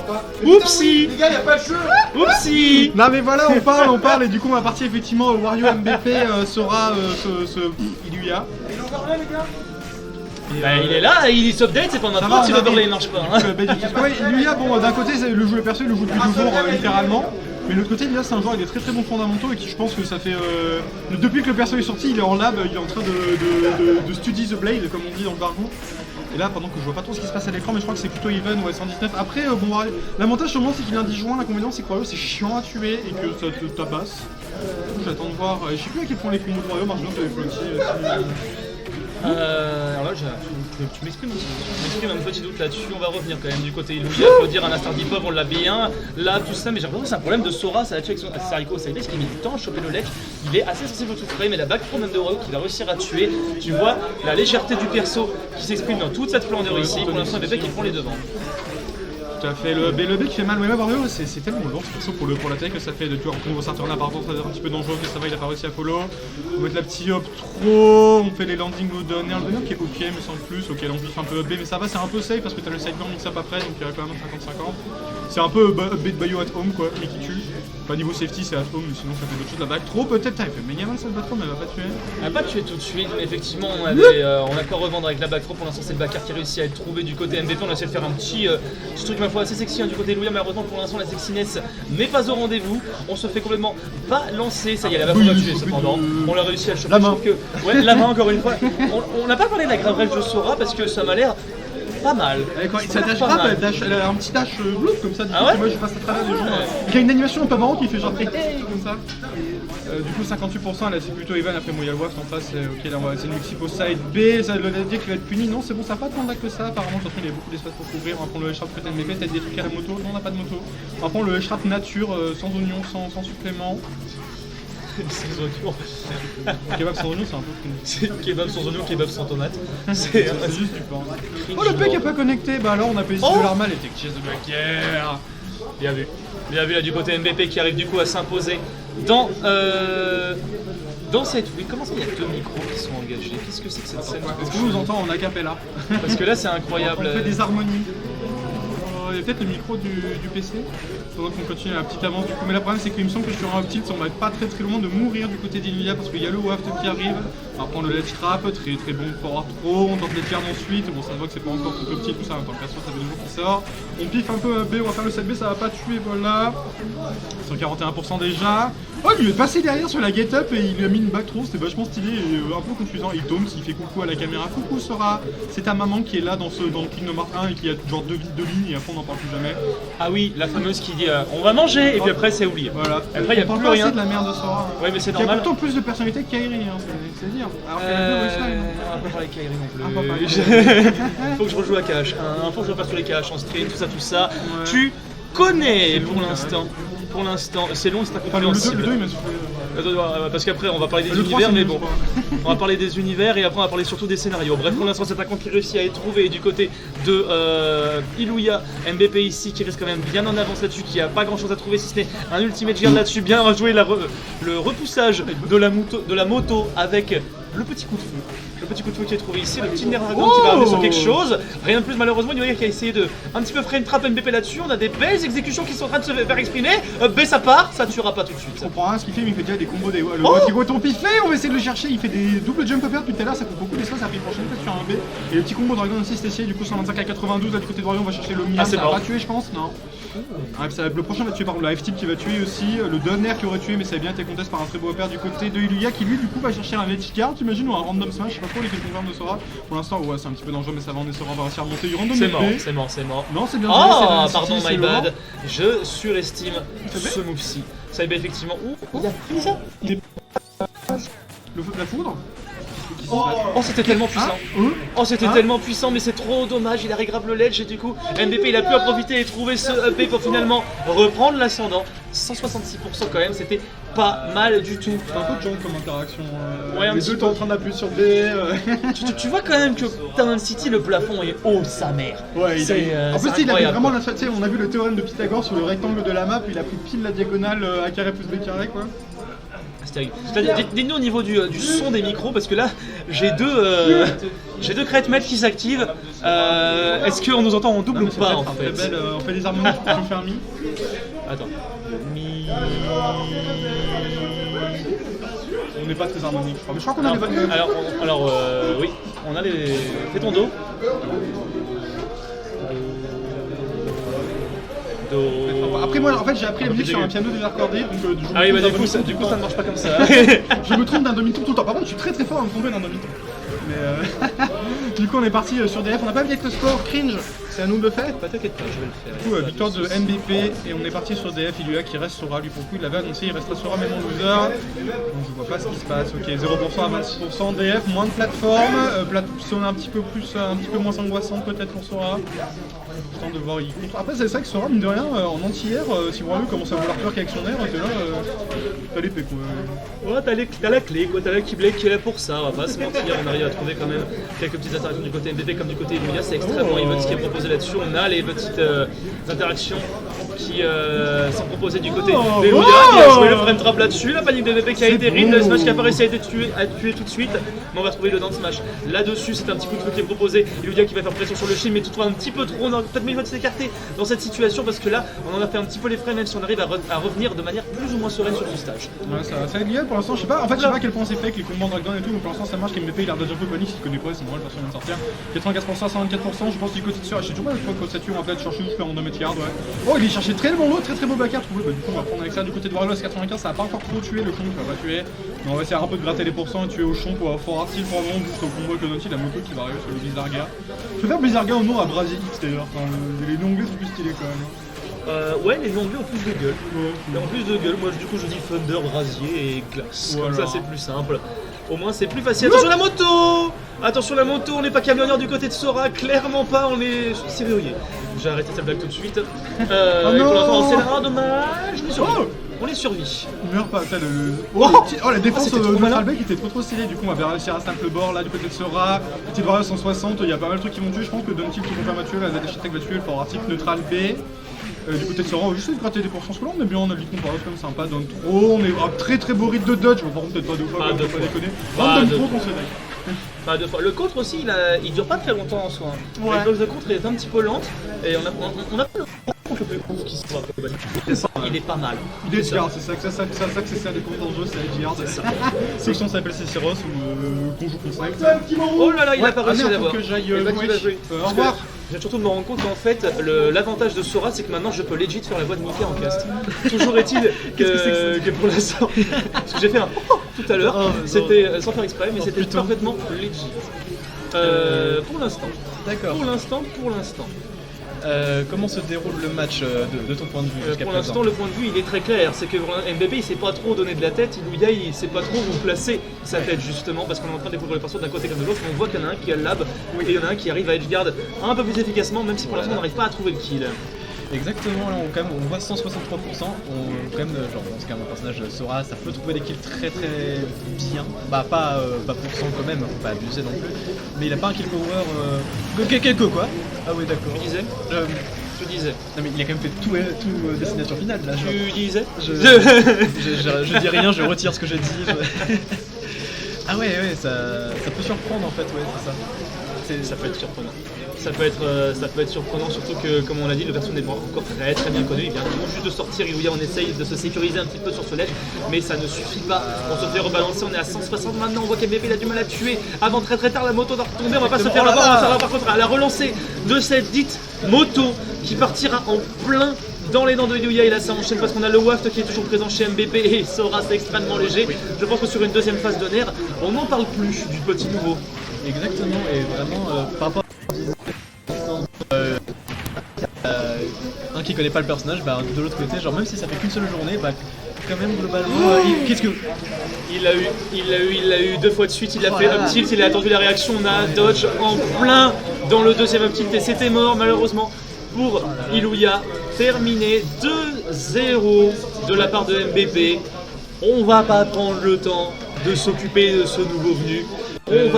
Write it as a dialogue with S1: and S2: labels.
S1: pas.
S2: Oupsie.
S1: Les gars, y'a pas de jeu.
S2: Oupsie.
S3: Non mais voilà, on parle et du coup on va partir effectivement Wario MVP sera Iluya.
S1: Ils ont parlé, les gars.
S2: Bah, il est là, il s'update, c'est pas ma faute si l'overlay marche pas. Hein.
S3: Iluya, bon d'un côté le jeu perso, il le joue depuis 2 jours littéralement. Mais de l'autre côté, Iluya c'est un joueur avec des très bons fondamentaux et qui je pense que ça fait... depuis que le perso est sorti, il est en lab, il est en train de study the blade comme on dit dans le jargon. Et là, pendant que je vois pas trop ce qui se passe à l'écran, mais je crois que c'est plutôt even, ouais, 119. Après, bon, l'avantage sûrement c'est qu'il est un 10 juin, l'inconvénient c'est que Wario c'est chiant à tuer et que ça te tabasse. Du coup, j'attends de voir. Je sais plus à quel point les combos de Wario marchent bien sur les flotis.
S2: Alors là, tu m'exprimes un petit doute là-dessus, on va revenir quand même du côté Iluya, faut dire un Astar Deep on l'a bien, là tout ça, mais j'ai l'impression que c'est un problème de Sora, ça a tué avec son Sariko Saïdès qui met du temps à choper le ledge, il est assez sensible au tout frame, mais la back throw même de Wario qui va réussir à tuer, tu vois la légèreté du perso qui s'exprime dans toute cette splendeur ici, pour l'instant les qui prend les devants.
S3: Tout à fait, le B qui fait mal, mais Wario c'est tellement lourd ce perso pour la tech que ça fait de tuer en combo Saturna par contre, ça va être un petit peu dangereux, mais ça va, il a pas réussi à follow. On va mettre la petite hop trop, on fait les landings au donner, un donner qui est ok mais sans plus, ok là on fait un peu up B mais ça va, c'est un peu safe parce que t'as le sideburn mix up après donc il y a quand même 50-50. C'est un peu up B de Bayo at home quoi, mais qui tue. Pas niveau safety c'est at home mais sinon ça fait d'autres choses, la back trop peut-être, elle fait méga mal cette back throw mais elle va pas tuer.
S2: Elle va pas tuer tout de suite, mais effectivement on a quoi revendre avec la back throw, pour l'instant c'est le backer qui réussit à être trouvé du côté MVP, on a essayé de faire un petit truc ma foi assez sexy du côté Iluya, malheureusement pour l'instant la sexiness n'est pas au rendez-vous, on se fait complètement balancer, ça y est la back va tuer cependant, on l'a réussi à le choper,
S3: la main.
S2: Ouais la main encore une fois, on n'a pas parlé de la grave rage de Sora parce que ça m'a l'air pas mal.
S3: Quand ça dash rap, elle a un petit dash bloop comme ça, du coup
S2: ouais
S3: moi je passe à travers les gens. Il y a une animation un peu marrante qui fait genre hey comme ça. Du coup 58% là c'est plutôt even, après moi il y a le waft en face, ok là on va essayer de Mexico side B, ça veut dire qu'il va être puni, non c'est bon ça va pas tant là que ça, apparemment de toute façon il y a beaucoup d'espace pour couvrir, on va prendre le H-Trap peut-être MP, peut-être des trucs à la moto, non on n'a pas de moto. On va prendre le H-Trap nature, sans oignon, sans supplément.
S2: Sans oignon.
S3: Kebab sans oignon c'est un peu frini.
S2: C'est kebab sans oignon, kebab sans tomate.
S3: C'est juste du pain. Oh le pec est pas connecté, bah alors on a payé $6 mal et tech chase de Blacker.
S2: Bien vu. Bien vu là du côté MVP qui arrive du coup à s'imposer dans cette... Oui, comment ça il y a 2 micros qui sont engagés? Qu'est-ce que c'est que cette scène?
S3: Est-ce qu'on nous entend en acapella?
S2: Parce que là c'est incroyable.
S3: On fait des harmonies. Il y a peut-être le micro du PC. Faudra qu'on continue la petite avance du coup. Mais le problème c'est qu'il me semble que sur un tilt on va être pas très loin de mourir du côté d'Iluya parce qu'il y a le waft qui arrive. On va prendre le ledge trap, très bon forward throw, on tente les turns ensuite. Bon ça se voit que c'est pas encore tout petit tout ça, attends, perso ça fait 2 jours qu'il sort. On piffe un peu B, on va faire le set B, ça va pas tuer, voilà. 141% déjà. Oh il lui est passé derrière sur la get up et il lui a mis une back throw, c'était vachement stylé et un peu confusant. Il tombe, il fait coucou à la caméra. Coucou Sora, c'est ta maman qui est là dans le Kingdom Hearts 1 et qui a genre 2 lignes et après on n'en parle plus jamais.
S2: Ah oui, la fameuse qui dit on va manger et puis après c'est oublié.
S3: Voilà.
S2: Après il y a plus rien.
S3: C'est de la merde de Sora.
S2: Ouais mais c'est
S3: normal. Il y a
S2: normal.
S3: pourtant plus de personnalité que Kairi, hein, c'est dire. Alors qu'elle a
S2: on va pas parler de Kairi non plus. Faut que je rejoue à KH1, faut que je refasse tous les KH en stream, tout ça. Ouais. Tu connais pour l'instant. Pour l'instant, c'est long, c'est incompréhensible.
S3: Le 2 il m'a soufflé.
S2: Parce qu'après on va parler des univers, mais bon, on va parler des univers et après on va parler surtout des scénarios. Bref, pour l'instant c'est un compte qui réussit à être trouvé du côté de Iluya, MVP ici qui reste quand même bien en avance là-dessus, qui a pas grand chose à trouver si ce n'est un ultimate gear là-dessus, bien rejoué le repoussage de la moto avec le petit coup de feu. Le petit coup de feu qui est trouvé ici, le petit Neragon qui va arriver sur quelque chose. Rien de plus malheureusement, Iluya qui a essayé de un petit peu frame trap MVP là-dessus. On a des belles exécutions qui sont en train de se faire exprimer. B ça part, ça tuera pas tout de suite.
S3: Je comprends rien ce qu'il fait, mais il fait déjà des combos des le ton piffé, on va essayer de le chercher, il fait des doubles jump up depuis tout à l'heure, ça coûte beaucoup d'espace, ça fait prochaine fois sur un B. Et le petit combo Dragon aussi c'est essayé, du coup 125 à 92 là du côté de Wario, on va chercher le Miam, ça va pas tuer je pense, non. Le prochain va tuer par exemple la F-Tip qui va tuer aussi, le Donner qui aurait tué mais ça a bien été contesté par un très beau repère du côté de Iluya qui lui du coup va chercher un Edge Card, t'imagines, ou un random smash, je sais pas trop les confirmes de Sora. Pour l'instant ouais c'est un petit peu dangereux mais ça va, Sora va réussir à monter du random.
S2: C'est mort.
S3: Non c'est bien.
S2: Oh pardon my bad, je surestime ce move-ci. Ça y est effectivement, il a pris ça.
S3: Le feu de la foudre.
S2: Oh c'était tellement puissant. Oh c'était tellement puissant mais c'est trop dommage, il arrive grave le ledge et du coup MVP il a pu en profiter et trouver ce EP pour finalement reprendre l'ascendant. 166% quand même, c'était pas mal du tout.
S3: C'est un peu de junk comme interaction.
S2: Ouais,
S3: les deux t'es en train d'appuyer sur B.
S2: Tu vois quand même que Town City le plafond est haut sa mère.
S3: Ouais, en plus il avait vraiment on a vu le théorème de Pythagore sur le rectangle de la map, il a pris pile la diagonale A carré plus B carré quoi.
S2: terrible. Dites-nous au niveau du son des micros, parce que là, j'ai deux crête-mètres qui s'activent. Est-ce qu'on nous entend en double ou pas en fait?
S3: On fait des harmonies, on fait un mi.
S2: Attends. Mi.
S3: On n'est pas très harmonique, je crois. Mais je crois qu'on a les bonnes.
S2: Alors, oui, on a les. Fais ton do. Do.
S3: Après moi en fait j'ai appris la musique sur un piano déjà accordé donc
S2: ah oui bah du coup ça ne marche pas comme ça.
S3: Je me trompe d'un demi-ton tout le temps. Par contre je suis très fort à me tromper d'un demi-ton. Mais du coup on est parti sur DF, on n'a pas vu avec le score cringe, c'est à nous de le faire.
S2: Pas t'inquiète pas, je vais le faire.
S3: Du coup victoire de MBP et on est parti sur DF, Iluya qui reste Sora, lui pour le coup il l'avait annoncé, il restera Sora même en loser. Donc je vois pas ce qui se passe, ok 0% à 26%, DF, moins de plateforme, plateforme un petit peu moins angoissante peut-être pour Sora. Temps de voir, après c'est vrai que Sora mine de rien en entière, si vous voyez commence à vouloir peur qu'avec son air, t'es là, t'as l'épée quoi.
S2: Ouais t'as la clé quoi, t'as la Keyblade qui est là pour ça, on va pas se mentir, on arrive à trouver quand même quelques petites interactions du côté MBP comme du côté Iluya, c'est extrêmement even ce qui est proposé là-dessus, on a les petites interactions qui sont proposées du côté d'Iluya, qui a joué le frame trap là-dessus, la panique de MBP qui a été read, le smash qui a pas réussi à être tué tout de suite, mais on va trouver le down smash. Là-dessus c'est un petit coup de feu qui est proposé, Iluya qui va faire pression sur le shield mais toutefois un petit peu trop, on aurait peut-être mieux de s'écarter dans cette situation parce que là on en a fait un petit peu les frais même si on arrive à revenir de manière plus ou moins sereine sur ce stage.
S3: Ouais ça va être lié pour l'instant, je sais pas, en fait je sais pas à quel point c'est fait avec les combats en Dragon et tout, mais pour l'instant ça marche, MBP il a l'air d'être un peu panique, s'il connaît pas, c'est normal, personne vient de sortir. 95%, 124%, je pense du côté de Sora, je sais toujours pas le statut en fait, chercher où je fais en 2 mètres yard, ouais. Oh il est cherché très bon lot, très beau backer trouvé, bah du coup on va prendre avec ça du côté de Warriors 95, ça a pas encore trop tué le chon, ça va pas tuer. Mais on va essayer un peu de gratter les pourcents et tuer au chon pour fort artil pour le moment, juste au combo avec le Nunty, la moto qui va arriver sur le Blizzarga. Je préfère Blizzarga au nom à Brazil X d'ailleurs, enfin, les noms anglais sont plus stylés quand même.
S2: Ouais, les noms anglais ont plus de gueule. Ouais. En plus de gueule, moi du coup je dis Thunder, Brasier et Glace.
S3: Voilà.
S2: Comme ça c'est plus simple. Au moins c'est plus facile. Attention la moto! Attention la moto, on n'est pas camionneur du côté de Sora, clairement pas, on est serrurier. J'ai arrêté cette blague tout de suite.
S3: Oh
S2: et pour
S3: non,
S2: l'instant c'est là, dommage, on est survie.
S3: Oh,
S2: on les survit.
S3: Meurs pas, t'as le.
S2: Oh,
S3: la défense
S2: c'était
S3: de
S2: trop malin.
S3: Tralbeck était trop stylée, du coup on va réussir à snap le bord là du côté de Sora. Petit Warrior 160, il y a pas mal de trucs qui vont tuer, je pense que Duntil qui confirme à tuer, la ZH va tuer, le Fort Arctic, Neutral B. Du côté de Sora, on va juste gratter des pourcents, parce que là on est bien, on a le lead comparé comme sympa, donne trop, on est très beau rythme de dodge, bon par contre peut-être pas deux fois,
S2: Pas deux
S3: pas
S2: fois.
S3: déconner.
S2: Pas
S3: On donne
S2: deux
S3: trop
S2: fois.
S3: qu'on se deck.
S2: Pas deux fois. Le contre aussi, il dure pas très longtemps en soi.
S3: Ouais.
S2: La box de contre est un petit peu lente et on a pas le contre le plus ouf qui se voit. Il est pas mal.
S3: Il est Edgeguard, c'est ça que c'est ça les comptes dans le jeu, c'est Edgeguard. Section s'appelle Ceciros ou qu'on joue concept.
S2: Oh là là, il a pas réussi à
S3: faut
S2: l'avoir.
S3: que j'aille
S2: Et bah, qui va jouer.
S3: au revoir.
S2: Je viens surtout de me rendre compte qu'en fait, l'avantage de Sora, c'est que maintenant je peux legit faire la voix de Mickey en cast. Toujours est-il que pour l'instant, parce que j'ai fait un tout à l'heure, c'était sans faire exprès, mais c'était parfaitement legit. Pour l'instant.
S1: D'accord.
S2: Pour l'instant.
S1: Comment se déroule le match de ton point de vue jusqu'à
S2: Pour
S1: présent?
S2: l'instant, le point de vue il est très clair. C'est que MBP il sait pas trop donner de la tête. Iluya il sait pas trop où placer sa tête justement parce qu'on est en train de découvrir les persos d'un côté comme de l'autre. On voit qu'il y en a un qui a le lab et il y en a un qui arrive à edgeguard un peu plus efficacement, même si pour l'instant on n'arrive pas à trouver le kill.
S1: Exactement, là on voit 163%, on, quand même, genre dans ce cas mon personnage Sora, ça peut trouver des kills très bien, bah pas pour 100 quand même, faut pas abuser non plus, mais il a pas un kill power, quelques quoi. Ah oui d'accord.
S2: Tu disais Tu disais.
S1: Non mais il a quand même fait tout destination finale là.
S2: Tu disais
S1: Je dis rien, je retire ce que j'ai dit. Ah ouais ça peut surprendre en fait, ouais c'est ça.
S2: Ça peut être surprenant. Ça peut être surprenant, surtout que, comme on l'a dit, le perso n'est pas encore très bien connu. Il vient tout juste de sortir. Iluya, on essaye de se sécuriser un petit peu sur ce ledge, mais ça ne suffit pas. On se fait rebalancer, on est à 160 maintenant. On voit qu'MBP il a du mal à tuer. Avant très tard, la moto va retomber. On va pas se faire avoir. On va savoir par contre à la relancée de cette dite moto qui partira en plein dans les dents de Iluya. Et là, ça enchaîne parce qu'on a le waft qui est toujours présent chez MBP et Sora, c'est extrêmement léger. Je pense que sur une deuxième phase de nerf, on n'en parle plus du petit nouveau.
S1: Exactement, et vraiment par rapport un qui connaît pas le personnage, bah de l'autre côté, genre même si ça fait qu'une seule journée, bah quand même globalement, qu'est-ce que...
S2: Il l'a eu deux fois de suite, il a fait up tilt, il a attendu la réaction, on a dodge en plein dans le deuxième up tilt et c'était mort malheureusement pour Iluya. Terminé 2-0 de la part de MBP. On va pas prendre le temps de s'occuper de ce nouveau venu. On va